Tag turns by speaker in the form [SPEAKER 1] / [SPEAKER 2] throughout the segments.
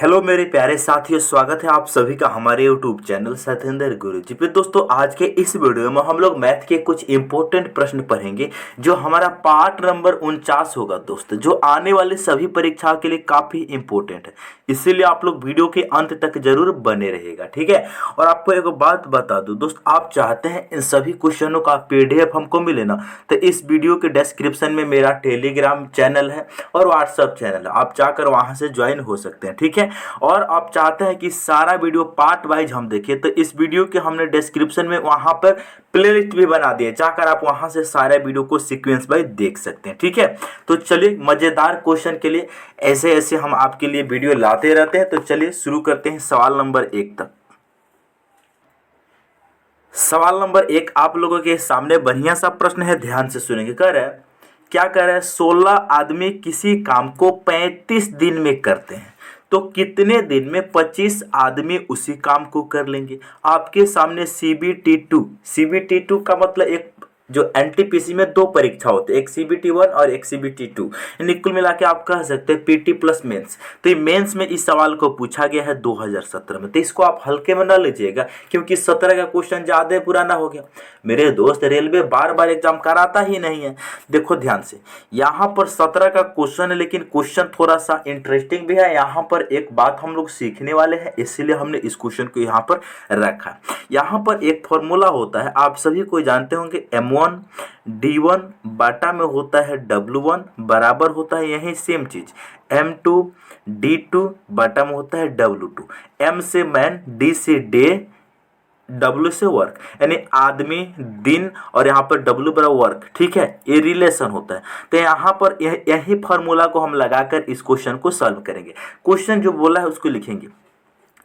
[SPEAKER 1] Hello मेरे प्यारे साथियों, स्वागत है आप सभी का हमारे यूट्यूब चैनल सत्येंद्र गुरुजी पे। दोस्तों, आज के इस वीडियो में हम लोग मैथ के कुछ इंपॉर्टेंट प्रश्न पढ़ेंगे जो हमारा पार्ट नंबर 49 होगा दोस्तों, जो आने वाले सभी परीक्षाओं के लिए काफ़ी इंपॉर्टेंट है। इसीलिए आप लोग वीडियो के अंत तक जरूर बने रहेगा, ठीक है। और आपको एक बात बता दूं दोस्त, आप चाहते हैं इन सभी क्वेश्चनों का पीडीएफ हमको मिले ना, तो इस वीडियो के डिस्क्रिप्शन में मेरा टेलीग्राम चैनल है और व्हाट्सएप चैनल है, आप जाकर वहां से ज्वाइन हो सकते हैं, ठीक है। और आप चाहते हैं कि सारा वीडियो पार्ट वाइज हम देखें, तो इस वीडियो के हमने डिस्क्रिप्शन में वहां पर प्लेलिस्ट भी बना दिया, जाकर आप वहां से सारे वीडियो को सीक्वेंस वाइज देख सकते हैं, ठीक है। तो चलिए, मजेदार क्वेश्चन के लिए ऐसे ऐसे हम आपके लिए वीडियो लाते रहते हैं। तो चलिए शुरू करते हैं सवाल नंबर 1 तक। सवाल नंबर 1 आप लोगों के सामने बढ़िया सा प्रश्न है, ध्यान से सुनेंगे। कह रहा है, क्या कह रहा है, 16 आदमी किसी काम को 35 दिन में करते हैं, तो कितने दिन में 25 आदमी उसी काम को कर लेंगे। आपके सामने CBT2 का मतलब एक जो एनटीपीसी में दो परीक्षा होते हैं, एक CBT1 और एक CBT2, यानी कुल मिला के आप कह सकते हैं पीटी प्लस मेंस। तो ये मेंस में इस सवाल को पूछा गया है 2017 में, तो इसको आप हल्के में ना लीजिएगा, क्योंकि 17 का क्वेश्चन ज़्यादा पुराना हो गया। मेरे दोस्त, रेलवे बार बार एग्जाम कराता ही नहीं है। देखो ध्यान से, यहाँ पर 17 का क्वेश्चन है, लेकिन क्वेश्चन थोड़ा सा इंटरेस्टिंग भी है। यहाँ पर एक बात हम लोग सीखने वाले हैं, इसीलिए हमने इस क्वेश्चन को यहाँ पर रखा। यहाँ पर एक फॉर्मूला होता है, आप सभी को जानते होंगे, M1 D1 बाटा में होता है W1 बराबर होता है यही सेम चीज M2 D2 बाटा में होता है W2। M से मैन, D से डे, W से वर्क, यानी आदमी, दिन, और यहाँ पर W बराबर वर्क, ठीक है। ये रिलेशन होता है। तो यहाँ पर यही फॉर्मूला को हम लगाकर इस क्वेश्चन को सॉल्व करेंगे। क्वेश्चन जो बोला है उसको लिखेंगे,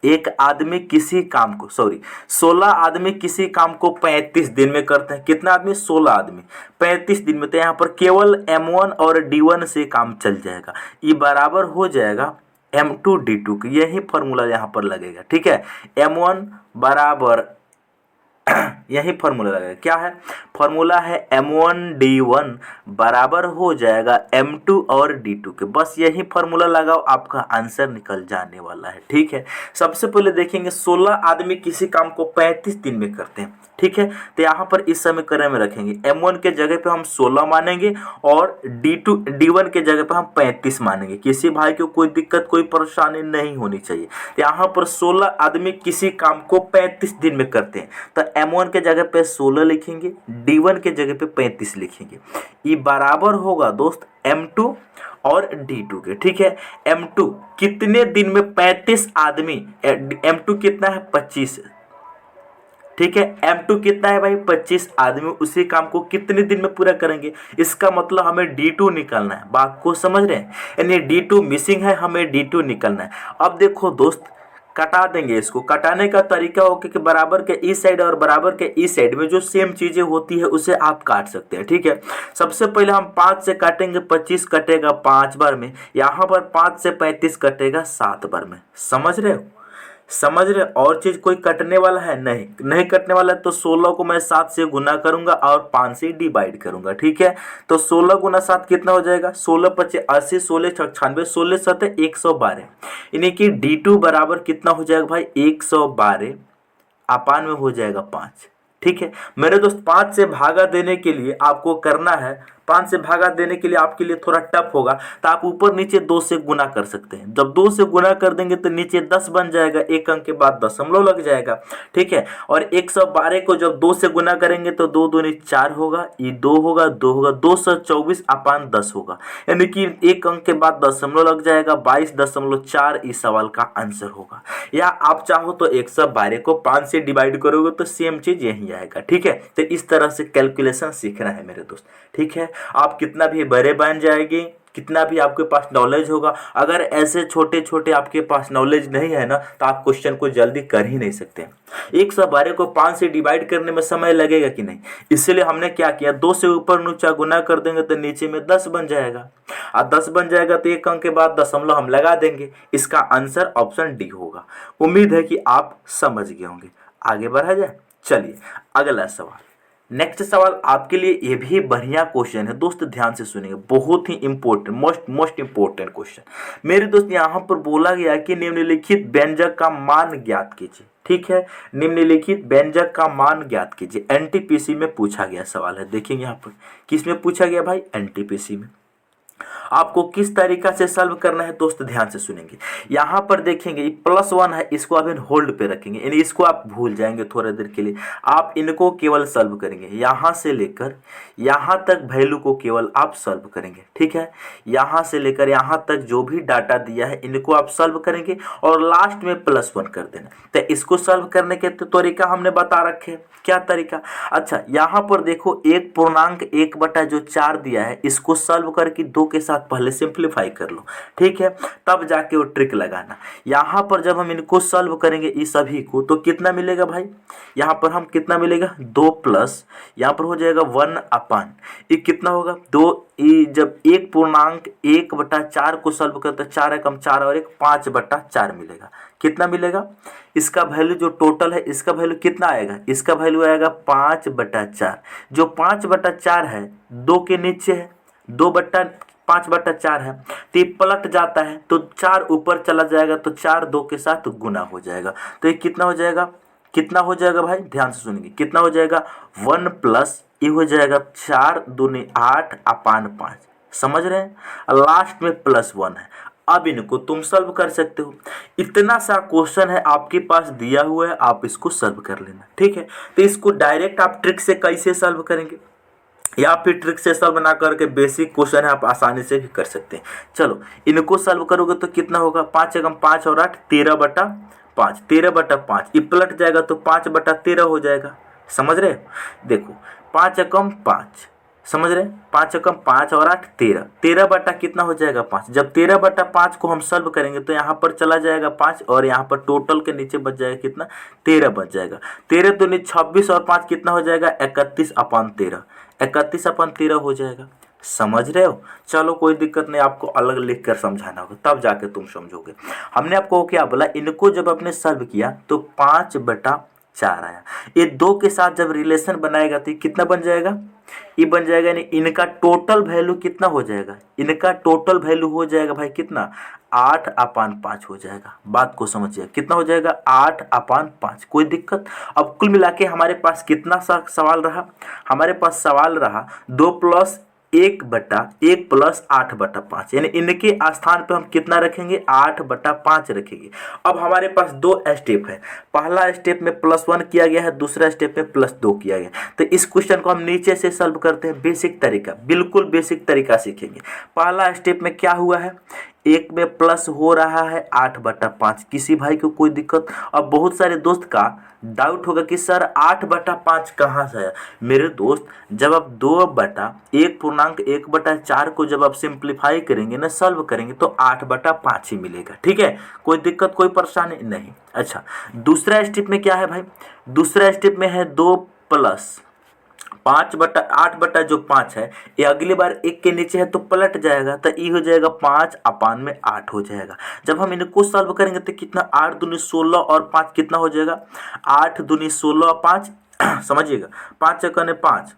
[SPEAKER 1] एक आदमी किसी काम को 16 आदमी किसी काम को 35 दिन में करते हैं। कितना आदमी? 16 आदमी 35 दिन में। तो यहाँ पर केवल M1 और D1 से काम चल जाएगा। ये बराबर हो जाएगा M2 D2 की, यही फॉर्मूला यहाँ पर लगेगा, ठीक है। M1 बराबर यही फॉर्मूला लगेगा। क्या है फॉर्मूला? है M1 D1 बराबर हो जाएगा M2 और D2 के। बस यही फॉर्मूला लगाओ, आपका आंसर निकल जाने वाला है, ठीक है। सबसे पहले देखेंगे, 16 आदमी किसी काम को 35 दिन में करते हैं, ठीक है। तो यहाँ पर इस समीकरण में रखेंगे, M1 के जगह पे हम 16 मानेंगे और D1 के जगह पे हम 35 मानेंगे। किसी भाई को कोई दिक्कत, कोई परेशानी नहीं होनी चाहिए। तो यहाँ पर 16 आदमी किसी काम को 35 दिन में करते हैं, तो M1 के जगह पे 16 लिखेंगे, D1 के जगह पे 35 लिखेंगे। ये बराबर होगा दोस्त M2 और D2 के, ठीक है। M2 कितने दिन में 35 आदमी, M2 कितना है? 25, ठीक है। M2 कितना है भाई? 25 आदमी उसी काम को कितने दिन में पूरा करेंगे। इसका मतलब हमें D2 निकालना है। बात को समझ रहे हैं? यानी D2 मिसिंग है, हमें D2 निकालना है। अब देखो दोस्त, कटा देंगे इसको। कटाने का तरीका हो कि बराबर के इस साइड और बराबर के इस साइड में जो सेम चीजें होती है उसे आप काट सकते हैं, ठीक है। सबसे पहले हम 5 से काटेंगे, 25 कटेगा 5 बार में। यहाँ पर 5 से 35 कटेगा 7 बार में। समझ रहे हो? समझ रहे? और चीज कोई कटने वाला है? नहीं कटने वाला है। तो 16 को मैं 7 से गुना करूंगा और 5 से डिवाइड करूंगा, ठीक है। तो 16 गुना 7 कितना हो जाएगा? 16 पचे 80, 16 96, 16 7 112, यानी कि D2 बराबर कितना हो जाएगा भाई? 112 अपान में हो जाएगा 5, ठीक है। मेरे दोस्त, 5 से भागा देने के लिए आपको करना है, 5 से भागा देने के लिए आपके लिए थोड़ा टफ होगा, तो आप ऊपर नीचे 2 से गुना कर सकते हैं। जब 2 से गुना कर देंगे तो नीचे 10 बन जाएगा, एक अंक के बाद दशमलव लग जाएगा, ठीक है। और 112 को जब 2 से गुना करेंगे तो 2 दूनी 4 होगा, ये 2 होगा, 2 होगा, 224 अपान 10 होगा, यानी कि एक अंक के बाद दशमलव लग जाएगा, 22.4 इस सवाल का आंसर होगा। या आप चाहो तो 112 को 5 से डिवाइड करोगे तो सेम चीज यही आएगा, ठीक है। तो इस तरह से कैलकुलेशन सीखना है मेरे दोस्त, ठीक है। आप कितना भी बड़े बन जाएंगे, कितना भी आपके पास नॉलेज होगा, अगर ऐसे छोटे छोटे आपके पास नॉलेज नहीं है ना, तो आप क्वेश्चन को जल्दी कर ही नहीं सकते। 112 को 5 से डिवाइड करने में समय लगेगा कि नहीं, इसलिए हमने क्या किया, 2 से ऊपर नीचा गुना कर देंगे तो नीचे में 10 बन जाएगा, और 10 बन जाएगा तो एक अंक के बाद दशमलव हम लगा देंगे। इसका आंसर ऑप्शन डी होगा। उम्मीद है कि आप समझ गए होंगे। आगे बढ़ा जाए, चलिए अगला सवाल। नेक्स्ट सवाल आपके लिए ये भी बढ़िया क्वेश्चन है दोस्त, ध्यान से सुनिएगा, बहुत ही इंपॉर्टेंट, मोस्ट इंपॉर्टेंट क्वेश्चन। मेरे दोस्त यहाँ पर बोला गया कि निम्नलिखित व्यंजक का मान ज्ञात कीजिए। ठीक है, निम्नलिखित व्यंजक का मान ज्ञात कीजिए। एनटीपीसी में पूछा गया सवाल है। देखेंगे यहाँ पर किस में पूछा गया भाई, एनटीपीसी में। आपको किस तरीका से सॉल्व करना है दोस्त, ध्यान से सुनेंगे। यहाँ पर देखेंगे +1 है, इसको आप होल्ड पे रखेंगे, यानी इसको आप भूल जाएंगे थोड़ी देर के लिए। आप इनको केवल सॉल्व करेंगे, यहाँ से लेकर यहाँ तक वैल्यू को केवल आप सॉल्व करेंगे। ठीक है, यहाँ से लेकर यहाँ तक जो भी डाटा दिया है इनको आप सॉल्व करेंगे और लास्ट में +1 कर देना। तो इसको सॉल्व करने के तरीका हमने बता रखे। क्या तरीका, अच्छा यहाँ पर देखो 1.1/4 दिया है, इसको सॉल्व करके 2 के साथ पहले सिंप्लीफाई कर लो। ठीक है, तब जाके वो ट्रिक लगाना। यहाँ पर जब हम इनको सॉल्व करेंगे इस सभी को, तो कितना मिलेगा भाई, यहाँ पर हम कितना मिलेगा 2 प्लस यहाँ पर हो जाएगा 1/, ये कितना होगा 2। जब 1.1/4 को सॉल्व करते 4 एकम 4 और 1 5/4 मिलेगा। कितना मिलेगा, इसका वैल्यू जो टोटल है इसका वैल्यू कितना आएगा, इसका वैल्यू आएगा 5/4। जो 5/4 है 2 के नीचे है, 5/4 है, तो ये पलट जाता है तो 4 ऊपर चला जाएगा, तो 4 2 के साथ गुना हो जाएगा। तो ये कितना हो जाएगा, कितना हो जाएगा भाई, ध्यान से सुनिए, कितना हो जाएगा 1 प्लस ये हो जाएगा 4 दूनी 8/5। समझ रहे हैं, लास्ट में +1 है। अब इनको तुम सॉल्व कर सकते हो। इतना सा क्वेश्चन है आपके पास दिया हुआ है, आप इसको सॉल्व कर लेना। ठीक है, तो इसको डायरेक्ट आप ट्रिक से कैसे सॉल्व करेंगे, या फिर ट्रिक से सॉल्व ना करके बेसिक क्वेश्चन है आप आसानी से भी कर सकते हैं। चलो इनको सॉल्व करोगे तो कितना होगा, 5 एकम 5 और 8 13/5, 13/5 ये पलट जाएगा तो 5/13 हो जाएगा। समझ रहे हो, देखो 5 एकम 5, समझ रहे हैं, 5 एकम 5 और 8 13, 13 बटा कितना हो जाएगा 5। जब 13/5 को हम सॉल्व करेंगे तो यहाँ पर चला जाएगा 5 और यहाँ पर टोटल के नीचे बच जाएगा कितना 13 बच जाएगा। 13 दूनी 26 और 5 कितना हो जाएगा 31/13, 31/13 हो जाएगा। समझ रहे हो, चलो कोई दिक्कत नहीं, आपको अलग लिख कर समझाना होगा तब जाके तुम समझोगे। हमने आपको क्या बोला, इनको जब आपने सॉल्व किया तो 5/4 आया। ये 2 के साथ जब रिलेशन बनाएगा तो कितना बन जाएगा, ये बन जाएगा, यानी इनका टोटल वैल्यू कितना हो जाएगा, इनका टोटल वैल्यू हो जाएगा भाई कितना 8/5 हो जाएगा। बात को समझिए, कितना हो जाएगा 8/5। कोई दिक्कत। अब कुल मिला के हमारे पास कितना सा सवाल रहा, हमारे पास सवाल रहा 2 + 1/1 + 8/5, यानी इनके स्थान पे हम कितना रखेंगे 8/5 रखेंगे। अब हमारे पास 2 स्टेप है, पहला स्टेप में +1 किया गया है, दूसरा स्टेप में +2 किया गया। तो इस क्वेश्चन को हम नीचे से सॉल्व करते हैं, बेसिक तरीका, बिल्कुल बेसिक तरीका सीखेंगे। पहला स्टेप में क्या हुआ है, 1 में प्लस हो रहा है 8/5। किसी भाई को कोई दिक्कत। अब बहुत सारे दोस्त का डाउट होगा कि सर 8/5 कहाँ से आया। मेरे दोस्त, जब आप 2/1.1/4 को जब आप सिंप्लीफाई करेंगे ना, सॉल्व करेंगे तो 8/5 ही मिलेगा। ठीक है, कोई दिक्कत कोई परेशानी नहीं। अच्छा, दूसरा स्टेप में क्या है भाई, दूसरा स्टेप में है 2 + 5/8 है, ये अगली बार 1 के नीचे है तो पलट जाएगा, तो ये हो जाएगा 5/8 हो जाएगा। जब हम इनको सॉल्व करेंगे तो कितना 8 दूनी 16 और 5 कितना हो जाएगा 8 दूनी 16 5 समझिएगा 5 एकने 5,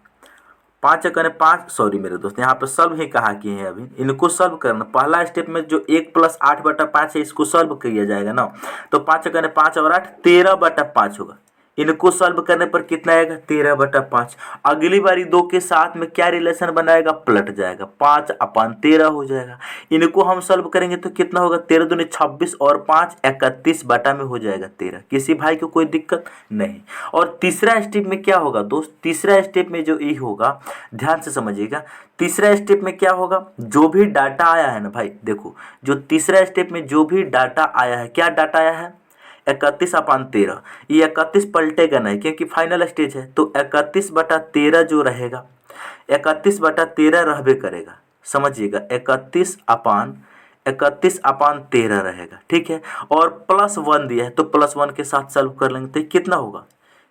[SPEAKER 1] 5 एकने 5, सॉरी मेरे दोस्त, यहाँ पर सॉल्व ही कहा किए हैं। अभी इनको सॉल्व करना, पहला स्टेप में जो 1 + 8/5 है इसको सॉल्व किया जाएगा ना, तो 5 एकने 5 और 8 13/5 होगा। इनको सॉल्व करने पर कितना आएगा 13/5। अगली बारी 2 के साथ में क्या रिलेशन बनाएगा, पलट जाएगा 5/13 हो जाएगा। इनको हम सॉल्व करेंगे तो कितना होगा 13 दूनी 26 और 5 31 बटा में हो जाएगा 13। किसी भाई को कोई दिक्कत नहीं। और तीसरा स्टेप में क्या होगा दोस्त, तीसरा स्टेप में जो ये होगा, ध्यान से समझिएगा, तीसरा स्टेप में क्या होगा, जो भी डाटा आया है ना भाई, देखो जो तीसरा स्टेप में जो भी डाटा आया है, क्या डाटा आया है 31/13, ये 31 पलटेगा नहीं क्योंकि फाइनल स्टेज है, तो 31/13 जो रहेगा 31/13 रहबे करेगा। समझिएगा 31/13 रहेगा। ठीक है, और +1 दिया है तो +1 के साथ सॉल्व कर लेंगे तो कितना होगा,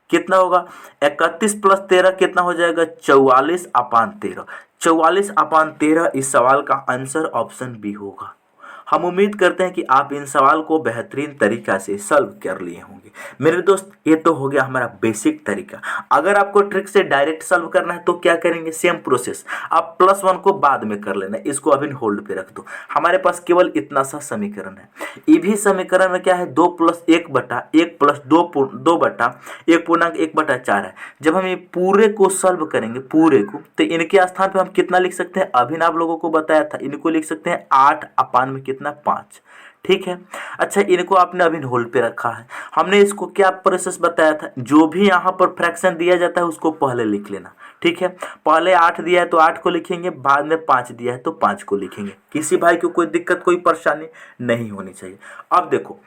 [SPEAKER 1] कितना होगा 31 + 13 कितना हो जाएगा 44/13। 44/13 इस सवाल का आंसर ऑप्शन बी होगा। हम उम्मीद करते हैं कि आप इन सवाल को बेहतरीन तरीका से सॉल्व कर लिए होंगे। करेंगे। मेरे दोस्त ये तो हो गया हमारा बेसिक तरीका। अगर आपको ट्रिक से डायरेक्ट सॉल्व करना है तो क्या करेंगे, सेम प्रोसेस, आप +1 को बाद में कर लेना, इसको अभी होल्ड पे रख दो। हमारे पास केवल इतना सा समीकरण है। ये भी समीकरण में क्या है, 2 + 1 बटा 1 + 2 बटा 1/1/4 है। जब हम ये पूरे को सॉल्व करेंगे, पूरे को, तो इनके स्थान पे हम कितना लिख सकते हैं, अभी आप लोगों को बताया था, इनको लिख सकते हैं 8 में कितना 5। ठीक है। अच्छा, इनको आपने अभी होल्ड पे रखा है। हमने इसको क्या प्रोसेस बताया था, जो भी यहाँ पर फ्रैक्शन दिया जाता है उसको पहले लिख लेना। ठीक है, पहले 8 दिया है तो 8 को लिखेंगे, बाद में 5 दिया है तो 5 को लिखेंगे। किसी भाई को कोई दिक्कत, कोई परेशानी नहीं होनी चाहिए। अब देखो,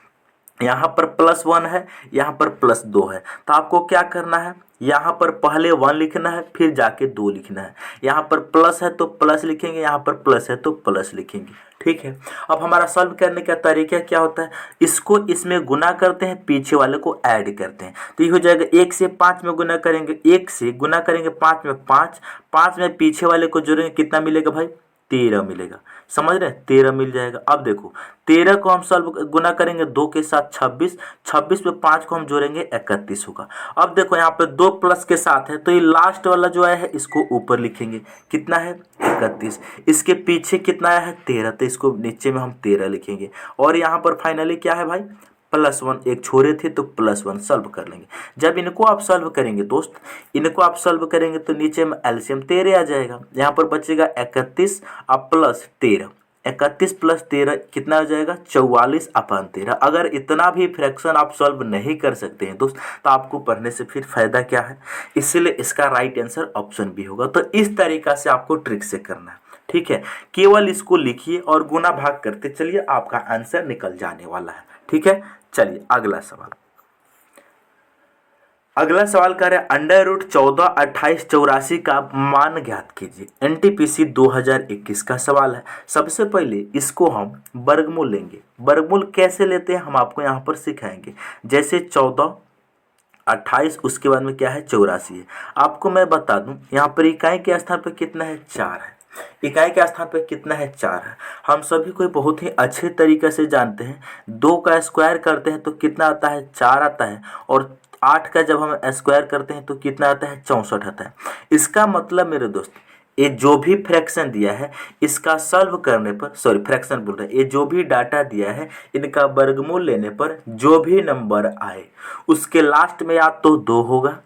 [SPEAKER 1] यहाँ पर +1 है, यहाँ पर +2 है, तो आपको क्या करना है, यहाँ पर पहले 1 लिखना है, फिर जाके 2 लिखना है। यहाँ पर प्लस है तो प्लस लिखेंगे, यहाँ पर प्लस है तो प्लस लिखेंगे। ठीक है। अब हमारा सॉल्व करने का तरीका क्या होता है, इसको इसमें गुना करते हैं, पीछे वाले को ऐड करते हैं, तो ये हो जाएगा 1 से 5 में गुना करेंगे, 1 से गुना करेंगे 5 में 5, 5 में पीछे वाले को जोड़ेंगे, कितना मिलेगा भाई, 13 मिलेगा। समझ रहे हैं, 13 मिल जाएगा। अब देखो 13 को हम सॉल्व गुना करेंगे 2 के साथ 26, 26 में 5 को हम जोड़ेंगे 31 होगा। अब देखो यहाँ पे 2 प्लस के साथ है, तो ये लास्ट वाला जो आया है इसको ऊपर लिखेंगे, कितना है 31। इसके पीछे कितना आया है 13, तो इसको नीचे में हम 13 लिखेंगे। और यहाँ पर फाइनली क्या है भाई, +1, एक छोरे थे तो +1 सॉल्व कर लेंगे। जब इनको आप सॉल्व करेंगे दोस्त, इनको आप सॉल्व करेंगे तो नीचे में एलसीएम 13 आ जाएगा। यहाँ पर बचेगा 31 अब +13, 31 + 13 कितना हो जाएगा, 44/13। अगर इतना भी फ्रैक्शन आप सॉल्व नहीं कर सकते हैं दोस्त, तो आपको पढ़ने से फिर फायदा क्या है, इसलिए इसका राइट आंसर ऑप्शन बी होगा। तो इस तरीका से आपको ट्रिक से करना है। ठीक है, केवल इसको लिखिए और गुना भाग करते चलिए, आपका आंसर निकल जाने वाला है। ठीक है, चलिए अगला सवाल। अगला सवाल कह रहे हैं √14, 28, 84 का मान ज्ञात कीजिए। एनटीपीसी 2021 का सवाल है। सबसे पहले इसको हम वर्गमूल लेंगे। वर्गमूल कैसे लेते हैं हम आपको यहाँ पर सिखाएंगे। जैसे 14, 28, उसके बाद में क्या है 84 है। आपको मैं बता दूं, यहाँ पर इकाई के स्थान पर कितना है 4 है। इकाई के स्थान पर कितना है 4 है। हम सभी को बहुत ही अच्छे तरीके से जानते हैं, 2 का स्क्वायर करते हैं तो कितना आता है 4 आता है, और 8 का जब हम स्क्वायर करते हैं तो कितना आता है 64 आता है। इसका मतलब मेरे दोस्त, ये जो भी फ्रैक्शन दिया है इसका सॉल्व करने पर, सॉरी फ्रैक्शन बोल रहे हैं, ये जो भी डाटा दिया है इनका वर्गमूल लेने पर जो भी नंबर आए उसके लास्ट में या तो 2 होगा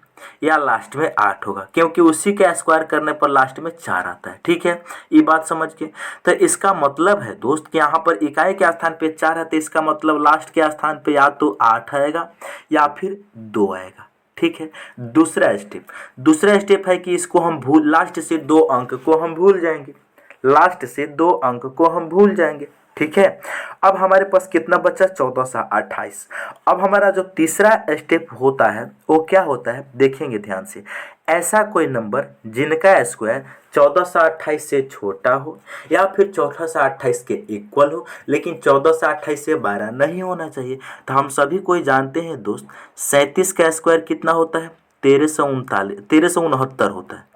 [SPEAKER 1] या लास्ट में 8 होगा, क्योंकि उसी के स्क्वायर करने पर लास्ट में 4 आता है। ठीक है, ये बात समझ के, तो इसका मतलब है दोस्त कि यहाँ पर इकाई के स्थान पे 4 है, तो इसका मतलब लास्ट के स्थान पे या तो 8 आएगा या फिर 2 आएगा। ठीक है, दूसरा स्टेप है कि इसको हम लास्ट से 2 अंक को हम भूल जाएंगे, लास्ट से 2 अंक को हम भूल जाएंगे। ठीक है, अब हमारे पास कितना बचा 14 सा 28। अब हमारा जो तीसरा स्टेप होता है वो क्या होता है, देखेंगे ध्यान से। ऐसा कोई नंबर जिनका स्क्वायर 14 सा 28 से छोटा हो या फिर 14 सा 28 के इक्वल हो, लेकिन 14 सा 28 से 12 नहीं होना चाहिए। तो हम सभी कोई जानते हैं दोस्त, 37 का स्क्वायर कितना होता है 1369 होता है।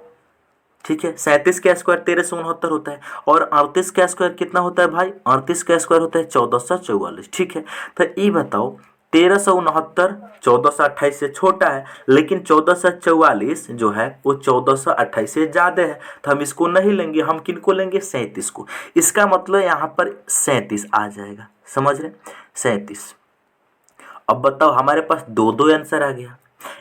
[SPEAKER 1] ठीक है, 37 का स्क्वायर 1369 होता है, और 38 का स्क्वायर कितना होता है भाई, 38 का स्क्वायर होता है 1444। ठीक है, तो ये बताओ 1369 1428 से छोटा है, लेकिन 1444 जो है वो 1428 से ज़्यादा है, तो हम इसको नहीं लेंगे। हम किनको लेंगे, 37 को। इसका मतलब यहाँ पर 37 आ जाएगा। समझ रहे, 37। अब बताओ हमारे पास दो आंसर आ गया।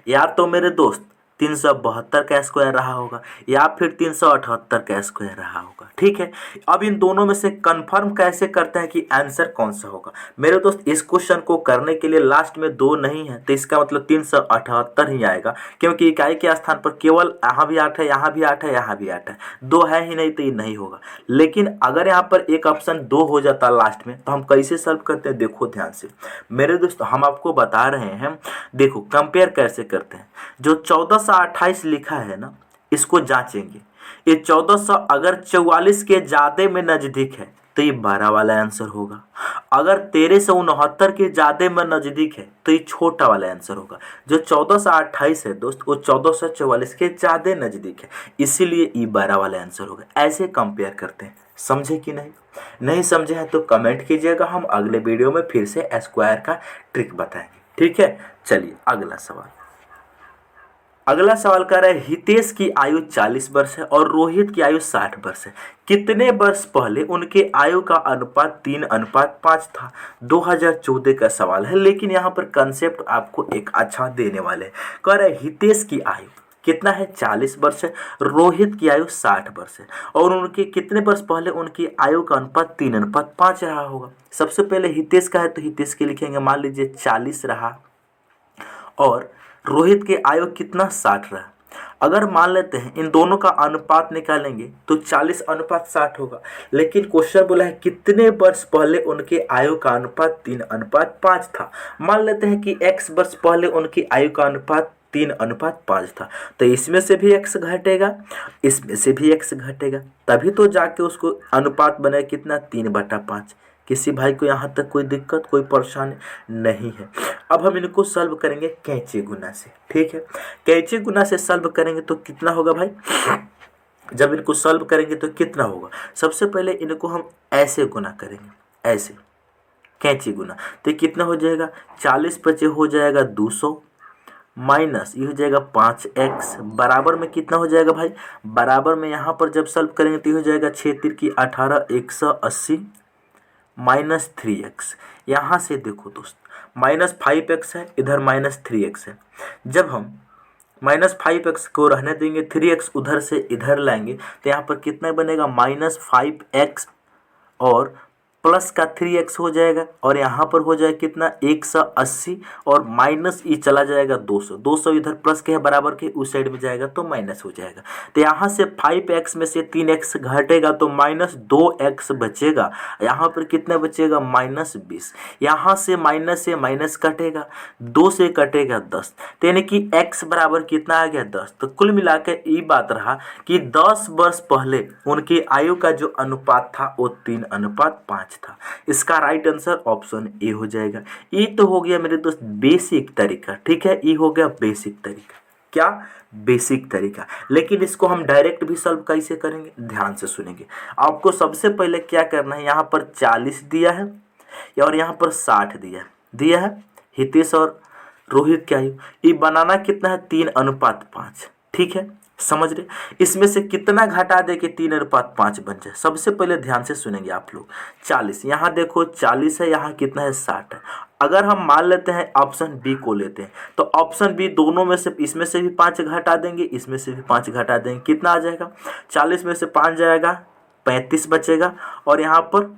[SPEAKER 1] या तो मेरे दोस्त 372 का स्क्वायर रहा होगा या फिर 378 का स्क्वायर रहा होगा। ठीक है, अब इन दोनों में से कंफर्म कैसे करते हैं कि आंसर कौन सा होगा। मेरे दोस्त इस क्वेश्चन को करने के लिए लास्ट में 2 नहीं है, तो इसका मतलब 378 ही आएगा, क्योंकि इकाई के स्थान पर केवल यहाँ भी 8 है, यहाँ भी 8 है, यहाँ भी 8 है, 2 है ही नहीं, तो ये नहीं होगा। लेकिन अगर यहाँ पर एक ऑप्शन 2 हो जाता लास्ट में, तो हम कैसे सॉल्व करते हैं, देखो ध्यान से मेरे दोस्त, हम आपको बता रहे हैं। देखो कंपेयर कैसे करते हैं। जो 1428 लिखा है ना, इसको जांचेंगे। ये 1400 अगर 44 के ज़्यादा में नज़दीक है तो ये 12 वाला आंसर होगा। अगर 1369 के ज़्यादा में नज़दीक है तो ये छोटा वाला आंसर होगा। जो 1428 है दोस्त, वो 1444 के ज़्यादा नज़दीक है, इसीलिए ये 12 वाला आंसर होगा। ऐसे कंपेयर करते हैं। समझे कि नहीं समझे हैं तो कमेंट कीजिएगा, हम अगले वीडियो में फिर से स्क्वायर का ट्रिक बताएंगे। ठीक है, चलिए अगला सवाल। अगला सवाल कह रहा है हितेश की आयु 40 वर्ष है और रोहित की आयु 60 वर्ष है। कितने वर्ष पहले उनके आयु का अनुपात 3:5 था। 2014 का सवाल है, लेकिन यहाँ पर कंसेप्ट आपको एक अच्छा देने वाले हैं। कह रहे हैं हितेश की आयु कितना है, 40 वर्ष है, रोहित की आयु 60 वर्ष है और उनके कितने वर्ष पहले उनकी आयु का अनुपात 3:5 रहा होगा। सबसे पहले हितेश का है तो हितेश के लिखेंगे, मान लीजिए 40 रहा और रोहित के आयु कितना 60 रहा। अगर मान लेते हैं इन दोनों का अनुपात निकालेंगे तो 40:60 होगा, लेकिन क्वेश्चन बोला है कितने वर्ष पहले उनके आयु का अनुपात 3:5 था। मान लेते हैं कि x वर्ष पहले उनकी आयु का अनुपात 3:5 था, तो इसमें से भी x घटेगा, इसमें से भी x घटेगा, तभी तो जाके उसको अनुपात बने कितना 3/5। किसी भाई को यहाँ तक कोई दिक्कत कोई परेशानी नहीं है। अब हम इनको सॉल्व करेंगे कैंची गुना से, ठीक है। कैंची गुना से सॉल्व करेंगे तो कितना होगा भाई, जब इनको सॉल्व करेंगे तो कितना होगा, सबसे पहले इनको हम ऐसे गुना करेंगे, ऐसे कैंची गुना, तो कितना हो जाएगा 40 हो जाएगा 200 माइनस ये हो जाएगा 5x बराबर में कितना हो जाएगा भाई, बराबर में यहाँ पर जब सॉल्व करेंगे तो हो जाएगा 6 तिरकी 18 180 माइनस 3x। यहाँ से देखो दोस्त माइनस 5x है, इधर माइनस 3x है। जब हम माइनस 5x को रहने देंगे 3x उधर से इधर लाएंगे तो यहाँ पर कितना बनेगा -5x और प्लस का 3x हो जाएगा और यहाँ पर हो जाएगा कितना 180 और माइनस ये चला जाएगा 200, 200 इधर प्लस के है बराबर के उस साइड में जाएगा तो माइनस हो जाएगा। तो यहाँ से 5x में से 3x घटेगा तो -2x बचेगा। यहाँ पर कितना बचेगा -20। यहाँ से माइनस कटेगा, 2 से कटेगा 10, तो यानी कि x बराबर कितना आ गया 10। तो कुल मिलाकर ये बात रहा कि 10 वर्ष पहले उनकी आयु का जो अनुपात था वो 3:5 था। इसका राइट आंसर ऑप्शन ए हो जाएगा। ये तो हो गया मेरे दोस्त बेसिक तरीका, ठीक है, ये हो गया बेसिक तरीका। क्या बेसिक तरीका, लेकिन इसको हम डायरेक्ट भी सॉल्व कैसे करेंगे, ध्यान से सुनेंगे। आपको सबसे पहले क्या करना है, यहाँ पर 40 दिया है और यहाँ पर 60 दिया है हितेश और रोहित की आयु, ये बनाना कितना है 3:5, ठीक है, समझ रहे। इसमें से कितना घटा दे के 3:5 बन जाए, सबसे पहले ध्यान से सुनेंगे आप लोग। 40 यहाँ देखो 40 है, यहाँ कितना है 60 है। अगर हम मान लेते हैं ऑप्शन बी को लेते हैं तो ऑप्शन बी दोनों में से इसमें से भी 5 घटा देंगे, इसमें से भी 5 घटा देंगे, कितना आ जाएगा 40 में से 5 जाएगा 35 बचेगा और यहाँ पर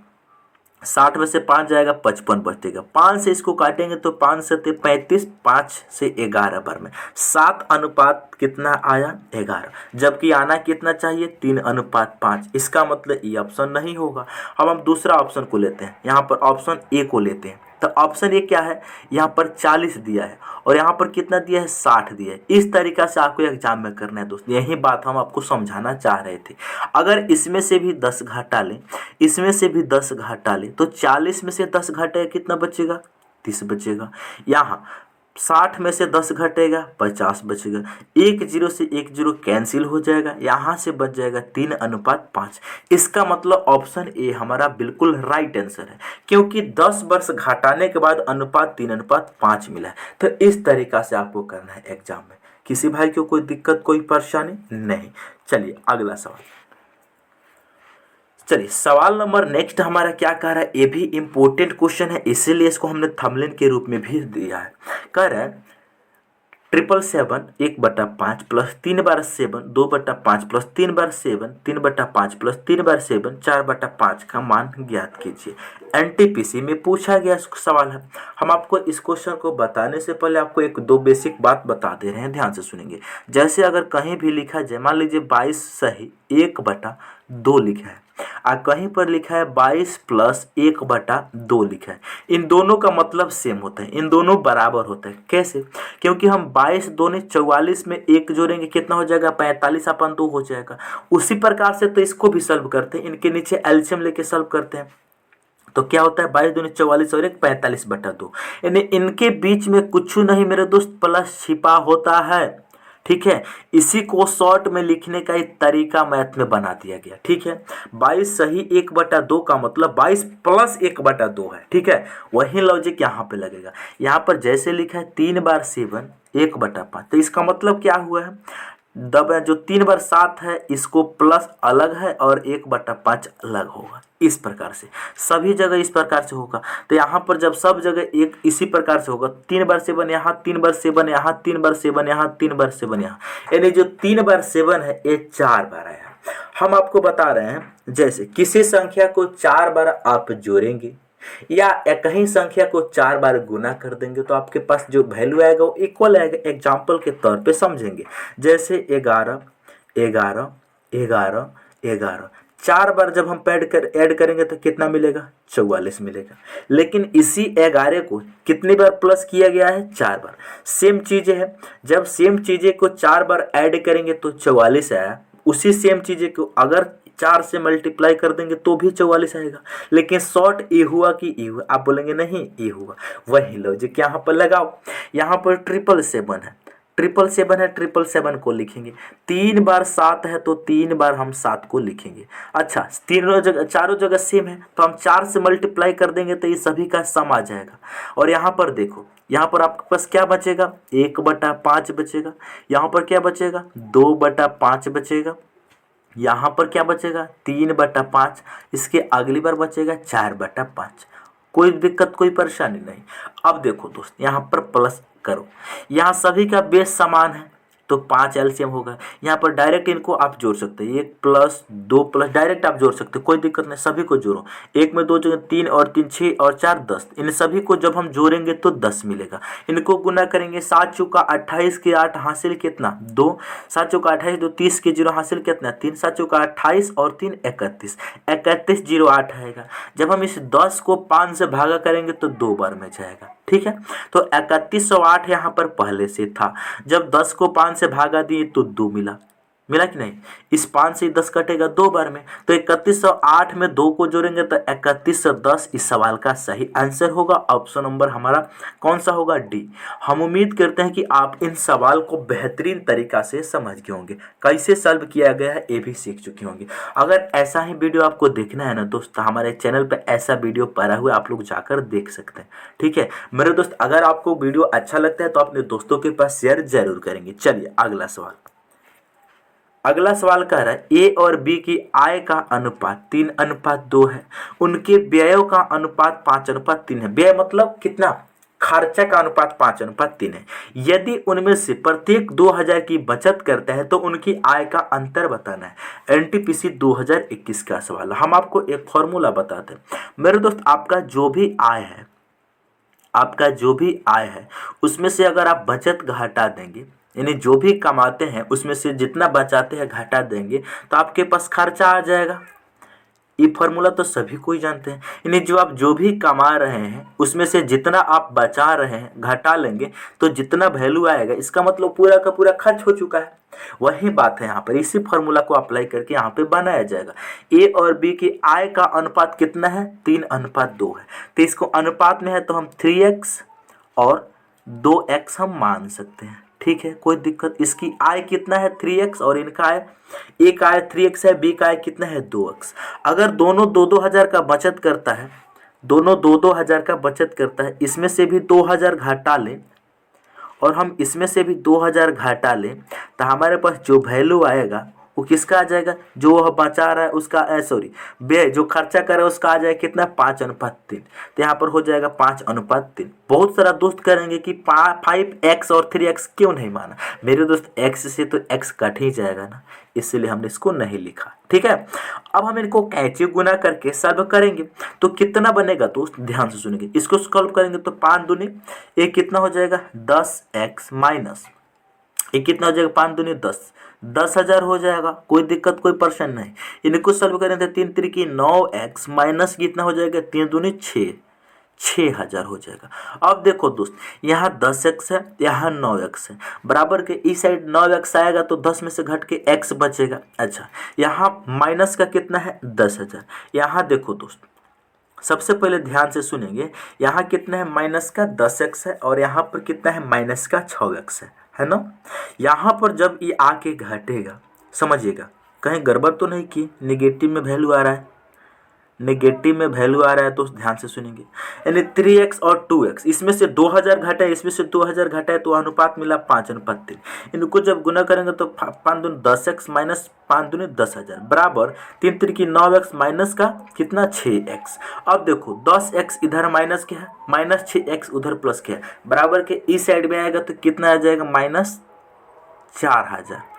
[SPEAKER 1] 60 में से 5 जाएगा 55 बचेगा। 5 से इसको काटेंगे तो 5 से 35, 5 से 11 बार में 7 अनुपात कितना आया 11, जबकि आना कितना चाहिए 3:5। इसका मतलब ये ऑप्शन नहीं होगा। अब हम दूसरा ऑप्शन को लेते हैं, यहाँ पर ऑप्शन ए को लेते हैं। तो ऑप्शन ए क्या है, यहाँ पर 40 दिया है और यहाँ पर कितना दिया है 60 दिया है। इस तरीका से आपको एग्जाम में करना है दोस्त, यही बात हम आपको समझाना चाह रहे थे। अगर इसमें से भी 10 घटा लें, इसमें से भी 10 घटा लें तो 40 में से 10 घटेगा कितना बचेगा 30 बचेगा। यहाँ 60 में से 10 घटेगा 50 बचेगा। 1 0 से 1 0 कैंसिल हो जाएगा, यहाँ से बच जाएगा 3:5। इसका मतलब ऑप्शन ए हमारा बिल्कुल राइट आंसर है, क्योंकि 10 वर्ष घटाने के बाद अनुपात 3:5 मिला है। तो इस तरीका से आपको करना है एग्जाम में। किसी भाई को कोई दिक्कत कोई परेशानी नहीं। चलिए अगला सवाल। चलिए सवाल नंबर नेक्स्ट हमारा क्या कह रहा है, ये भी इंपॉर्टेंट क्वेश्चन है, इसीलिए इसको हमने थंबनेल के रूप में भी दिया है। कह रहा है 777 1/5 प्लस 3 बार 7 2/5 प्लस 3 बार 7 3/5 प्लस 3 बार 7 4/5 का मान ज्ञात कीजिए। एनटीपीसी में पूछा गया सवाल है। हम आपको इस क्वेश्चन को बताने से पहले आपको 1-2 बेसिक बात बता दे रहे हैं, ध्यान से सुनेंगे। जैसे अगर कहीं भी लिखा जाए, मान लीजिए 22 सही 1/2 लिखा है और कहीं पर लिखा है 22 प्लस 1/2 लिखा है, इन दोनों का मतलब सेम होता है, इन दोनों बराबर होता है। कैसे, क्योंकि हम 22 दूनी 44 में 1 जोड़ेंगे कितना हो जाएगा 45/2 हो जाएगा। उसी प्रकार से तो इसको भी सॉल्व करते हैं, इनके नीचे एलसीएम लेके सॉल्व करते हैं तो क्या होता है 22 दूनी 44 और 1 45/2, यानी इनके बीच में कुछ नहीं मेरे दोस्त प्लस छिपा होता है, ठीक है, इसी को शॉर्ट में लिखने का एक तरीका मैथ में बना दिया गया। ठीक है, 22 सही 1/2 का मतलब 22 प्लस 1/2 है। ठीक है, वही लॉजिक यहाँ पे लगेगा। यहाँ पर जैसे लिखा है 3 बार 7 1/5, तो इसका मतलब क्या हुआ है, दब है जो 3 बार 7 है इसको प्लस अलग है और 1/5 अलग होगा। इस प्रकार से सभी जगह इस प्रकार से होगा। तो यहाँ पर जब सब जगह एक इसी प्रकार से होगा, 3 बार 7 यहाँ, 3 बार 7 यहाँ, 3 बार 7 यहाँ, 3 बार 7 यहाँ, यानी जो 3 बार 7 है ये 4 बार आया। हम आपको बता रहे हैं जैसे किसी संख्या को 4 बार आप जोड़ेंगे या एक ही संख्या को 4 बार गुना कर देंगे तो आपके पास जो वैल्यू आएगा वो इक्वल आएगा। एग्जाम्पल के तौर पे समझेंगे, जैसे 11 11 11 11, 4 बार जब हम ऐड करेंगे तो कितना मिलेगा, 44 मिलेगा। लेकिन इसी 11 को कितनी बार प्लस किया गया है, 4 बार। सेम चीज़ें है, जब सेम चीज़ें को 4 बार ऐड करेंगे तो 44 आया। उसी सेम चीज़ें को अगर 4 से मल्टीप्लाई कर देंगे तो भी 44 आएगा। लेकिन शॉर्ट ए हुआ कि ए हुआ, आप बोलेंगे नहीं ए हुआ। वही लॉजिक यहाँ पर लगाओ। यहाँ पर 777 है, 777 है, 777 को लिखेंगे। 3 बार 7 है तो 3 बार हम 7 को लिखेंगे। अच्छा, तीनों जगह चारों जगह सेम है तो हम 4 से मल्टीप्लाई कर देंगे तो ये सभी का सम आ जाएगा। और यहाँ पर देखो, यहाँ पर आपके पास क्या बचेगा, 1/5 बचेगा। यहाँ पर क्या बचेगा, 2/5 बचेगा। यहाँ पर क्या बचेगा, 3/5। इसके अगली बार बचेगा 4/5। कोई दिक्कत कोई परेशानी नहीं। अब देखो दोस्त, यहाँ पर प्लस करो, यहाँ सभी का बेस समान है तो 5 एलसीएम होगा। यहाँ पर डायरेक्ट इनको आप जोड़ सकते हैं, 1 प्लस 2 प्लस डायरेक्ट आप जोड़ सकते हैं, कोई दिक्कत नहीं। सभी को जोड़ो, 1 में 2 जगह 3 और 3 6 और 4 10, इन सभी को जब हम जोड़ेंगे तो 10 मिलेगा। इनको गुना करेंगे, 7 चौका 28 के 8 हासिल कितना 2, 7 चौका 28 2 30 के 0 हासिल कितना 3, 7 चौका 28 और 3 31, 3108 आएगा। जब हम इस 10 को 5 से भागा करेंगे तो 2 बार में जाएगा। ठीक है, तो 3108 यहाँ पर पहले से था, जब 10 को 5 से भागा दिए तो 2 मिला कि नहीं। इस 5 से 10 कटेगा 2 बार में, तो 3108 में 2 को जोड़ेंगे तो 3110 इस सवाल का सही आंसर होगा। ऑप्शन नंबर हमारा कौन सा होगा, डी। हम उम्मीद करते हैं कि आप इन सवाल को बेहतरीन तरीका से समझ गए होंगे, कैसे सॉल्व किया गया है ये भी सीख चुके होंगे। अगर ऐसा ही वीडियो आपको देखना है ना दोस्त, हमारे चैनल पर ऐसा वीडियो पड़ा हुआ आप लोग जाकर देख सकते हैं। ठीक है मेरे दोस्त, अगर आपको वीडियो अच्छा लगता है तो अपने दोस्तों के पास शेयर जरूर करेंगे। चलिए अगला सवाल। अगला सवाल कह रहा है ए और बी की आय का अनुपात 3:2 है, उनके व्ययों का अनुपात 5:3 है। व्यय मतलब कितना, खर्चा का अनुपात 5:3 है। यदि उनमें से प्रत्येक 2000 की बचत करता है तो उनकी आय का अंतर बताना है। एनटीपीसी 2021 का सवाल। हम आपको एक फॉर्मूला बताते हैं मेरे दोस्त, आपका जो भी आय है उसमें से अगर आप बचत घटा देंगे, यानी जो भी कमाते हैं उसमें से जितना बचाते हैं घटा देंगे तो आपके पास खर्चा आ जाएगा। ये फॉर्मूला तो सभी कोई जानते हैं, यानी जो भी कमा रहे हैं उसमें से जितना आप बचा रहे हैं घटा लेंगे तो जितना वैल्यू आएगा, इसका मतलब पूरा का पूरा खर्च हो चुका है। वही बात है यहाँ पर, इसी फॉर्मूला को अप्लाई करके यहाँ पे बनाया जाएगा। ए और बी की आय का अनुपात कितना है, 3:2 है। तो इसको अनुपात में है तो हम 3x और 2x हम मान सकते हैं। ठीक है, कोई दिक्कत। इसकी आय कितना है 3x और इनका आय, एक आय 3x है, बी का आय कितना है 2x। अगर दोनों 2-2 हज़ार का बचत करता है, दोनों 2-2 हज़ार का बचत करता है, इसमें से भी 2000 घटा लें और हम इसमें से भी 2000 घटा लें तो हमारे पास जो वैल्यू आएगा वो किसका आ जाएगा, जो वह बचा रहा है उसका, व्यय जो खर्चा कर रहा है उसका आ जाएगा कितना, 5:3। तो यहाँ पर हो जाएगा 5:3। बहुत सारा दोस्त करेंगे कि 5x और 3x क्यों नहीं माना। मेरे दोस्त x से तो x कट ही जाएगा ना, इसलिए हमने इसको नहीं लिखा। ठीक है, अब हम इनको कैसे गुना करके सॉल्व करेंगे तो कितना बनेगा दोस्त, ध्यान से सुनेंगे। इसको सॉल्व करेंगे तो 5 दूनी ये कितना हो जाएगा 10x माइनस ये कितना हो जाएगा 5 दूनी 10,000 हो जाएगा। कोई दिक्कत कोई परेशानी नहीं। इनको सॉल्व करें तो 3 3 9x माइनस कितना हो जाएगा 3 दूनी 6,000 हो जाएगा। अब देखो दोस्त, यहाँ 10x है, यहाँ 9x है, बराबर के इस साइड 9x आएगा तो 10 में से घट के x बचेगा। अच्छा, यहाँ माइनस का कितना है 10,000। यहाँ देखो दोस्त, सबसे पहले ध्यान से सुनेंगे, यहाँ कितना है माइनस का 10x है और यहाँ पर कितना है माइनस का 6x है। है ना। यहाँ पर जब ये आके घटेगा, समझिएगा कहीं गड़बड़ तो नहीं की, निगेटिव में वैल्यू आ रहा है, नेगेटिव में वैल्यू आ रहा है तो ध्यान से सुनेंगे। यानी 3x और 2x, इसमें से 2000 घटा है, इसमें से 2000 घटा है, तो अनुपात मिला 5:3। इनको जब गुना करेंगे तो 5 दूनी 10x माइनस 5 दूनी 10,000 बराबर 3 3 9x माइनस का कितना 6x। अब देखो 10x इधर माइनस क्या है, माइनस 6x उधर प्लस क्या है, बराबर के इस साइड में आएगा तो कितना आ जाएगा माइनस 4000।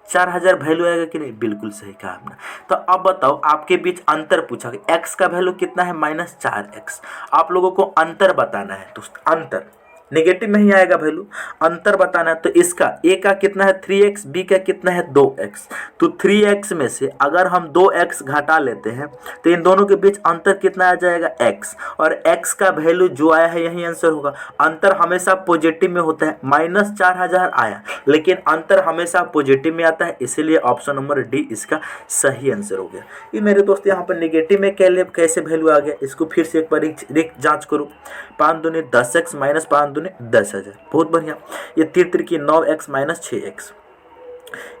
[SPEAKER 1] 4000 वैल्यू आएगा कि नहीं, बिल्कुल सही कहा आपने। तो अब बताओ आपके बीच अंतर पूछा, x का वैल्यू कितना है -4x। आप लोगों को अंतर बताना है दोस्त, अंतर नेगेटिव में ही आएगा वैल्यू, अंतर बताना है। तो इसका a का कितना है 3x, b का कितना है 2x। तो 3x में से अगर हम 2x घटा लेते हैं तो इन दोनों के बीच अंतर कितना आ जाएगा x, और x का वैल्यू जो आया है यही आंसर होगा। अंतर हमेशा पॉजिटिव में होता है, -4000 आया लेकिन अंतर हमेशा पॉजिटिव में आता है, इसीलिए ऑप्शन नंबर डी इसका सही आंसर हो गया। ये मेरे दोस्त यहाँ पर नेगेटिव में कैसे वैल्यू आ गया, इसको फिर से एक बार जांच करो। 5 दूनी 10x माइनस 5 दूनी 10,000, बहुत बढ़िया। ये 3 3 9x माइनस 6x,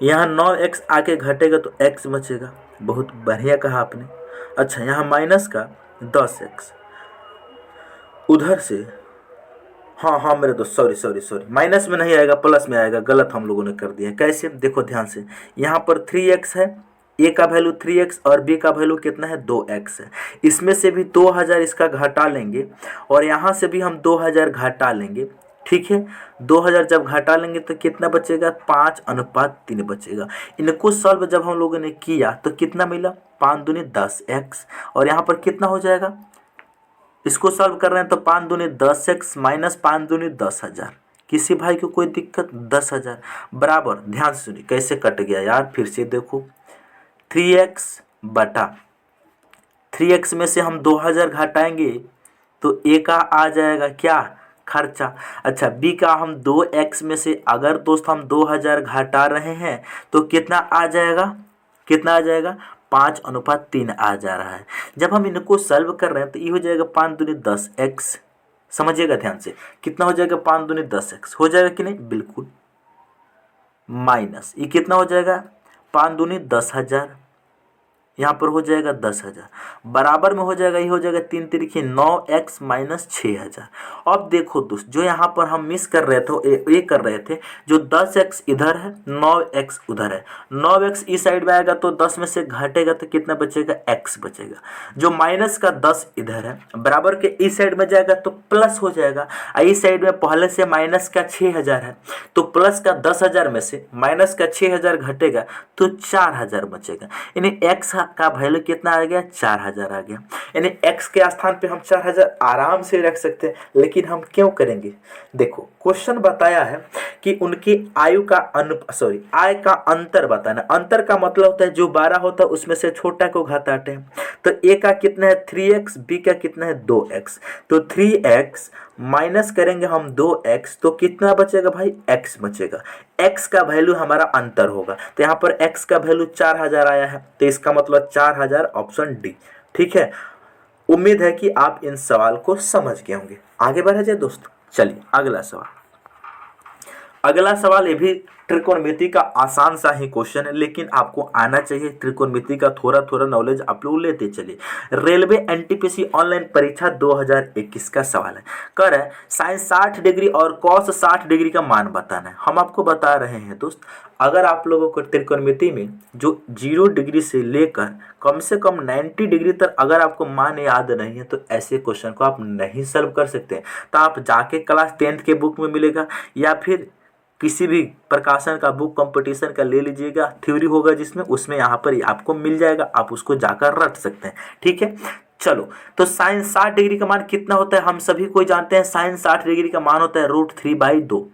[SPEAKER 1] यहाँ 9x आके घटेगा तो x बचेगा, बहुत बढ़िया कहा आपने। अच्छा यहाँ माइनस का 10x उधर से, हाँ मेरे दोस्त सॉरी माइनस में नहीं आएगा प्लस में आएगा, गलत हम लोगों ने कर दिया। कैसे देखो ध्यान से, यहाँ पर 3x है, a का वैल्यू 3x और b का वैल्यू कितना है 2x है। इसमें से भी 2000 इसका घटा लेंगे और यहाँ से भी हम 2000 घटा लेंगे, ठीक है। 2000 जब घटा लेंगे तो कितना बचेगा 5:3 बचेगा। इनको सॉल्व जब हम लोगों ने किया तो कितना मिला 5 दूनी 10x, और यहाँ पर कितना हो जाएगा, इसको सॉल्व कर रहे हैं तो 5 दूनी 10x माइनस 5 दूनी 10,000। किसी भाई को कोई दिक्कत, 10,000 बराबर, ध्यान से सुनिए कैसे कट गया यार, फिर से देखो 3x बटा 3x में से हम 2000 घटाएंगे तो a का आ जाएगा क्या खर्चा। अच्छा b का हम 2x में से अगर दोस्त हम 2000 घटा रहे हैं तो कितना आ जाएगा, 5:3 आ जा रहा है। जब हम इनको सॉल्व कर रहे हैं तो ये हो जाएगा 5 दूनी 10x, समझिएगा ध्यान से, कितना हो जाएगा 5 दूनी 10x हो जाएगा कि नहीं, बिल्कुल, माइनस ये कितना हो जाएगा 5 दूनी 10,000, यहाँ पर हो जाएगा 10,000 बराबर में हो जाएगा, ये हो जाएगा 3 3 9x माइनस 6,000। अब देखो दोस्त जो यहाँ पर हम मिस कर रहे थे, ये कर रहे थे, जो 10x इधर है 9x उधर है, 9x इस साइड में आएगा तो 10 में से घटेगा तो कितना बचेगा x बचेगा। जो माइनस का 10 इधर है बराबर के इस साइड में जाएगा तो प्लस हो जाएगा, इस साइड में पहले से माइनस का 6,000 है तो प्लस का 10,000 में से माइनस का 6,000 घटेगा तो 4,000 बचेगा। यानी x का वैल्यू कितना आ गया 4,000 आ गया। यानी x के स्थान पे हम 4,000 आराम से रख सकते हैं, लेकिन हम क्यों करेंगे, देखो क्वेश्चन बताया है कि उनकी आय का अंतर बताना। अंतर का मतलब होता है जो 12 होता है उसमें से छोटा को घटाते हैं। तो a का कितना है 3x, b का कितना है 2x, तो 3x माइनस करेंगे हम 2x तो कितना बचेगा भाई x बचेगा। x का वैल्यू हमारा अंतर होगा, तो यहाँ पर x का वैल्यू 4,000 आया है तो इसका मतलब 4,000 ऑप्शन डी, ठीक है। उम्मीद है कि आप इन सवाल को समझ गए होंगे। आगे बढ़ा जाए दोस्त, चलिए अगला सवाल ये भी त्रिकोणमिति का आसान सा ही क्वेश्चन है, लेकिन आपको आना चाहिए त्रिकोणमिति का थोड़ा नॉलेज आप लोग लेते चलिए। रेलवे एनटीपीसी ऑनलाइन परीक्षा 2021 का सवाल है, कर है साइन 60 डिग्री और कॉस 60 डिग्री का मान बताना है। हम आपको बता रहे हैं दोस्त, अगर आप लोगों को त्रिकोणमिति में जो 0 डिग्री से लेकर कम से कम 90 डिग्री तक अगर आपको मान याद नहीं है तो ऐसे क्वेश्चन को आप नहीं सॉल्व कर सकते। तो आप जाके क्लास 10th के बुक में मिलेगा या फिर किसी भी प्रकाशन का बुक कंपटीशन का ले लीजिएगा, थ्योरी होगा जिसमें, उसमें यहाँ पर आपको मिल जाएगा, आप उसको जाकर रट सकते हैं, ठीक है। चलो तो साइन 60 डिग्री का मान कितना होता है, हम सभी कोई जानते हैं साइन 60 डिग्री का मान होता है √3/2।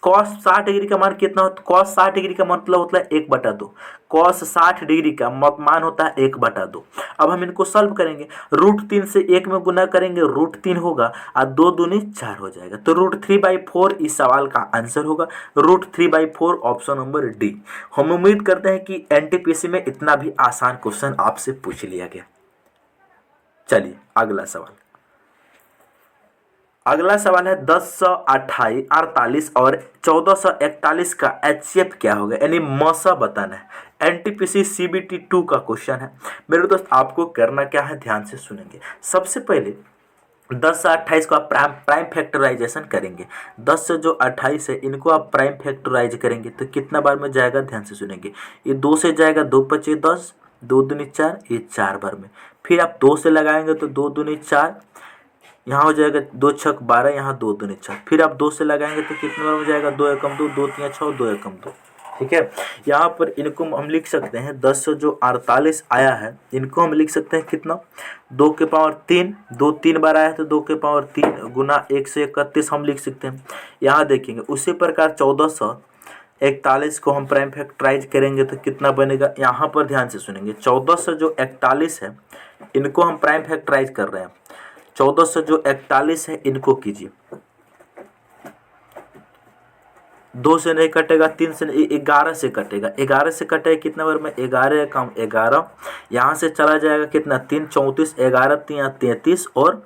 [SPEAKER 1] कॉस 60 डिग्री का मान कितना होता है, कॉस 60 डिग्री का मतलब होता है 1/2, कॉस 60 डिग्री का मान होता है 1/2। अब हम इनको सॉल्व करेंगे, √3 से 1 में गुना करेंगे √3 होगा और 2 दूनी 4 हो जाएगा, तो √3/4 इस सवाल का आंसर होगा, √3/4 ऑप्शन नंबर डी। हम उम्मीद करते हैं कि एनटीपीसी में इतना भी आसान क्वेश्चन आपसे पूछ लिया गया। चलिए अगला अगला सवाल है 1028 और 1441 का HCF क्या होगा, यानी मसा बताना है। NTPC CBT 2 का क्वेश्चन है मेरे दोस्त। आपको करना क्या है, ध्यान से सुनेंगे। सबसे पहले 10 से 28 को आप प्राइम फैक्टराइजेशन करेंगे। 10 से जो 28 है इनको आप प्राइम फैक्टराइज करेंगे तो कितना बार में जाएगा, ध्यान से सुनेंगे। ये 2 से जाएगा, 2 पचे 10, 2 दूनी 4, ये 4 बार में। फिर आप 2 से लगाएंगे तो 2 दूनी 4, यहाँ हो जाएगा 2 छक 12, यहाँ 2 दूनी 4। फिर आप 2 से लगाएंगे तो कितने बार में जाएगा, 2 एकम 2, 2 तिया 6, 2 एकम 2। ठीक है, यहाँ पर इनको हम लिख सकते हैं 10 से जो 48 आया है इनको हम लिख सकते हैं कितना, 2 के पावर 3, 2 3 बार आया है तो 2 के पावर 3 गुना 131 हम लिख सकते हैं। यहाँ देखेंगे उसी प्रकार 1441 को हम प्राइम फैक्टराइज करेंगे तो कितना बनेगा, यहाँ पर ध्यान से सुनेंगे। 14 से जो 41 है इनको हम प्राइम फैक्टराइज कर रहे हैं। 14 से जो 41 है इनको कीजिए, 2 से नहीं कटेगा, 3 से नहीं, 11 से कटेगा। 11 से कटेगा कितना बार में, 11 कम 11, यहाँ से चला जाएगा कितना 3, 34, 11 तिया 33 और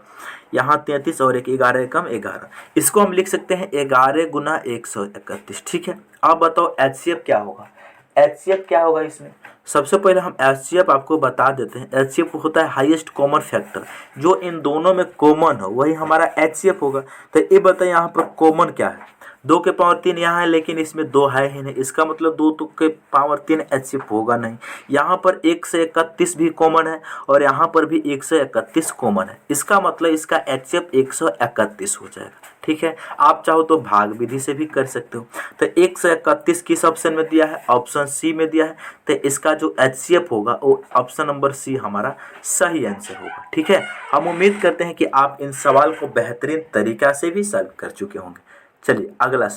[SPEAKER 1] यहाँ 33 और 1, 11 कम 11। इसको हम लिख सकते हैं 11 गुना 131। ठीक है, अब बताओ HCF क्या होगा। HCF क्या होगा इसमें, सबसे पहले हम HCF आपको बता देते हैं। HCF होता है हाईएस्ट कॉमन फैक्टर, जो इन दोनों में कॉमन हो वही हमारा HCF होगा। तो ये बताइए यहाँ पर कॉमन क्या है, 2 के पावर 3 यहाँ है लेकिन इसमें 2 है ही नहीं, इसका मतलब 2 के पावर 3 HCF होगा नहीं। यहाँ पर 131 भी कॉमन है और यहाँ पर भी 131 कॉमन है, इसका मतलब इसका HCF 131 हो जाएगा। ठीक है, आप चाहो तो भाग विधि से भी कर सकते हो। तो 131 किस ऑप्शन में दिया है, ऑप्शन सी में दिया है, तो इसका जो HCF होगा वो ऑप्शन नंबर सी हमारा सही आंसर होगा। ठीक है, हम उम्मीद करते हैं कि आप इन सवाल को बेहतरीन तरीका से भी सॉल्व कर चुके होंगे। चलिए अगला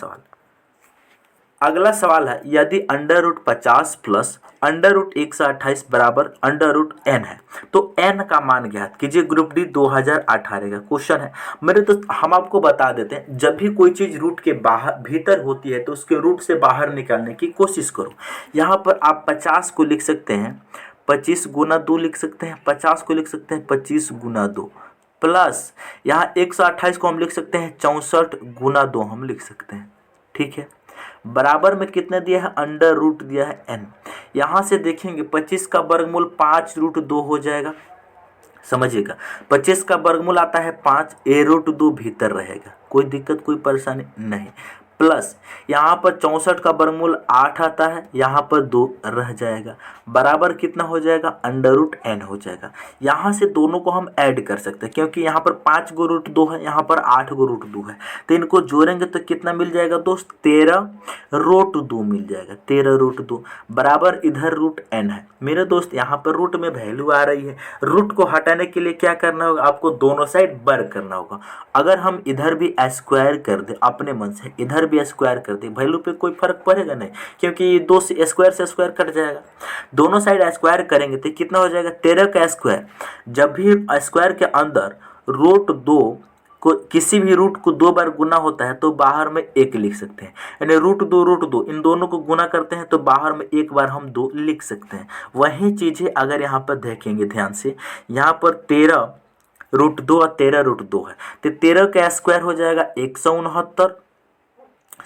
[SPEAKER 1] सवाल है, यदि √50 प्लस √128 बराबर √n है तो n का मान ज्ञात कीजिए। ग्रुप डी 2018 का क्वेश्चन है मेरे दोस्त। हम आपको बता देते हैं, जब भी कोई चीज रूट के बाहर भीतर होती है तो उसके रूट से बाहर निकालने की कोशिश करो। यहाँ पर आप 50 को लिख सकते हैं 25 गुना 2 लिख सकते हैं, 50 को लिख सकते हैं 25 गुना 2, प्लस यहाँ 128 को हम लिख सकते हैं 64 गुना 2 हम लिख सकते हैं। ठीक है, बराबर में कितने दिया है, √ दिया है n। यहाँ से देखेंगे 25 का वर्गमूल 5√2 हो जाएगा। समझिएगा 25 का वर्गमूल आता है 5, a√2 भीतर रहेगा, कोई दिक्कत कोई परेशानी नहीं। प्लस यहाँ पर 64 का वर्गमूल 8 आता है, यहाँ पर 2 रह जाएगा, बराबर कितना हो जाएगा, √n हो जाएगा। यहाँ से दोनों को हम ऐड कर सकते हैं क्योंकि यहाँ पर 5 गो √2 है, यहाँ पर 8 गो √2 है, तो इनको जोड़ेंगे तो कितना मिल जाएगा दोस्त, 13√2 मिल जाएगा। 13√2 बराबर इधर √n है मेरे दोस्त। यहाँ पर रूट में वैल्यू आ रही है, रूट को हटाने के लिए क्या करना होगा, आपको दोनों साइड वर्ग करना होगा। अगर हम इधर भी स्क्वायर कर दे अपने मन से, इधर भी स्क्वायर कर दे, वैल्यू पे कोई फर्क पड़ेगा नहीं क्योंकि ये 2 से स्क्वायर कट जाएगा। दोनों साइड स्क्वायर करेंगे तो कितना हो जाएगा, 13 का स्क्वायर। जब भी स्क्वायर के अंदर √2 को किसी भी रूट को 2 बार गुना होता है तो बाहर में 1 लिख सकते हैं, यानी √2 इन दोनों को गुना करते हैं तो बाहर में 1 बार हम 2 लिख सकते हैं। वही चीज़ें अगर यहाँ पर देखेंगे ध्यान से, यहाँ पर 13√2 और 13√2 है तो 13 का स्क्वायर हो जाएगा 169,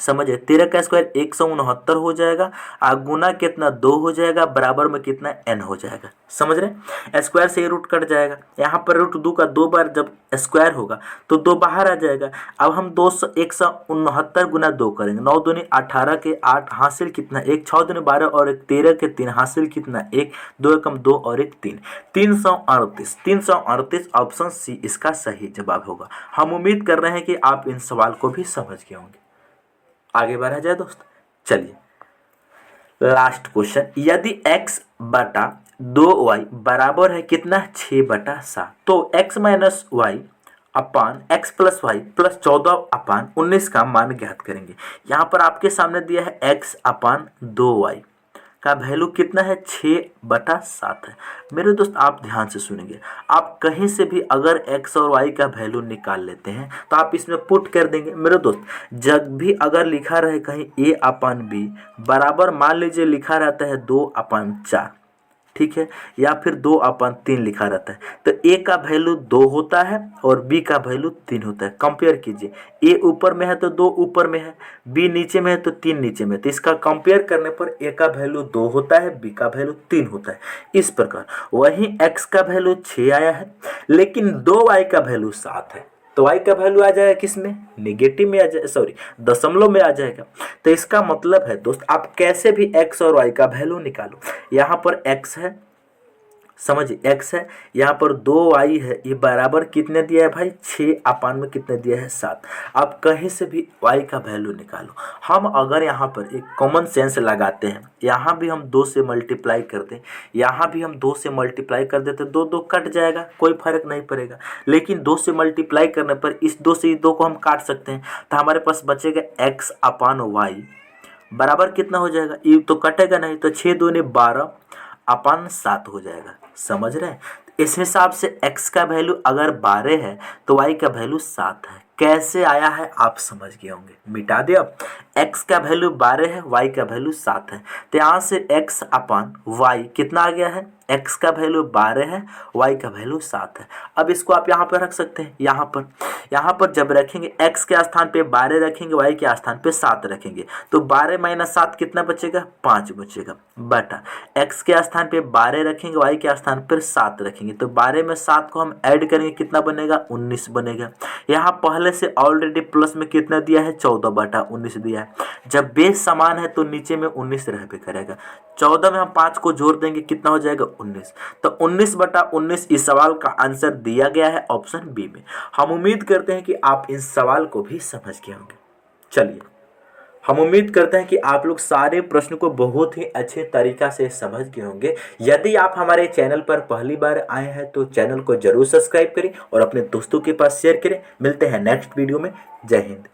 [SPEAKER 1] समझे, 13 का स्क्वायर 169 हो जाएगा, और गुना कितना 2 हो जाएगा, बराबर में कितना n हो जाएगा। समझ रहे, स्क्वायर से रूट कट जाएगा। यहाँ पर √2 का 2 बार जब स्क्वायर होगा तो 2 बाहर आ जाएगा। अब हम 169 गुना 2 करेंगे, 9 दूनी 18 के 8 हासिल कितना 1, 6 दूनी 12 और 1 13 के 3 हासिल कितना 1, 2 एकम 2 और 1 3, 338 ऑप्शन सी इसका सही जवाब होगा। हम उम्मीद कर रहे हैं कि आप इन सवाल को भी समझ गए होंगे। आगे बढ़ा जाए दोस्त, चलिए लास्ट क्वेश्चन, यदि x बटा 2y बराबर है कितना 6/7 तो x माइनस वाई अपान x प्लस वाई प्लस 14/19 का मान ज्ञात करेंगे। यहाँ पर आपके सामने दिया है x अपान 2y का वैल्यू कितना है, 6/7 है। मेरे दोस्त आप ध्यान से सुनेंगे, आप कहीं से भी अगर x और y का वैल्यू निकाल लेते हैं तो आप इसमें पुट कर देंगे। मेरे दोस्त जब भी अगर लिखा रहे कहीं a/b बराबर मान लीजिए लिखा रहता है 2/4, ठीक है, या फिर 2/3 लिखा रहता है। तो ए का वैल्यू 2 होता है और बी का वैल्यू 3 होता है। कंपेयर कीजिए, ए ऊपर में है तो 2 ऊपर में है, बी नीचे में है तो 3 नीचे में, तो इसका कंपेयर करने पर ए का वैल्यू 2 होता है, बी का वैल्यू 3 होता है। इस प्रकार वहीं एक्स का वैल्यू 6 आया है, लेकिन 2y का वैल्यू 7 है, तो y का वैल्यू आ जाएगा किस में, नेगेटिव में आ जाए, सॉरी दशमलव में आ जाएगा। तो इसका मतलब है दोस्त, आप कैसे भी x और y का वैल्यू निकालो। यहाँ पर x है, समझिए x है, यहाँ पर 2y है, ये बराबर कितने दिया है भाई, 6/, में कितने दिया है, 7। आप कहीं से भी y का वैल्यू निकालो। हम अगर यहाँ पर एक कॉमन सेंस लगाते हैं, यहाँ भी हम 2 से मल्टीप्लाई कर दें, यहाँ भी हम 2 से मल्टीप्लाई कर देते, 2 2 कट जाएगा, कोई फर्क नहीं पड़ेगा। लेकिन 2 से मल्टीप्लाई करने पर इस 2 से इस 2 को हम काट सकते हैं, तो हमारे पास बचेगा x/y बराबर कितना हो जाएगा, ये तो कटेगा नहीं, तो 6 दूनी 12/7 हो जाएगा। समझ रहे हैं, इस हिसाब से x का वैल्यू अगर 12 है तो y का वैल्यू 7 है। कैसे आया है आप समझ गए होंगे, मिटा दे। अब x का वैल्यू 12 है, y का वैल्यू 7 है, तो यहाँ से x/y कितना आ गया है, x का वैल्यू 12 है, y का वैल्यू 7 है। अब इसको आप यहाँ पर रख सकते हैं, यहाँ पर जब रखेंगे x के स्थान पे 12 रखेंगे, y के स्थान पे 7 रखेंगे, तो 12 - 7 कितना बचेगा, 5 बचेगा, बटा x के स्थान पे 12 रखेंगे, y के स्थान पर 7 रखेंगे, तो 12 में 7 को हम ऐड करेंगे, कितना बनेगा, 19 बनेगा। यहाँ पहले से ऑलरेडी प्लस में कितना दिया है, 14/19 दिया है। जब बेस समान है तो नीचे में 19 रहबे करेगा। 14 में हम 5 को जोड़ देंगे, कितना हो जाएगा, 19। तो 19/19 इस सवाल का आंसर दिया गया है ऑप्शन बी में। हम उम्मीद करते हैं कि आप इस सवाल को भी समझ गए होंगे। चलिए, हम उम्मीद करते हैं कि आप लोग सारे प्रश्न को बहुत ही अच्छे तरीका से समझ गए होंगे। यदि आप हमारे चैनल पर पहली बार आए हैं तो चैनल को जरूर सब्सक्राइब करें और अपने दोस्तों के पास शेयर करें। मिलते हैं नेक्स्ट वीडियो में। जय हिंद।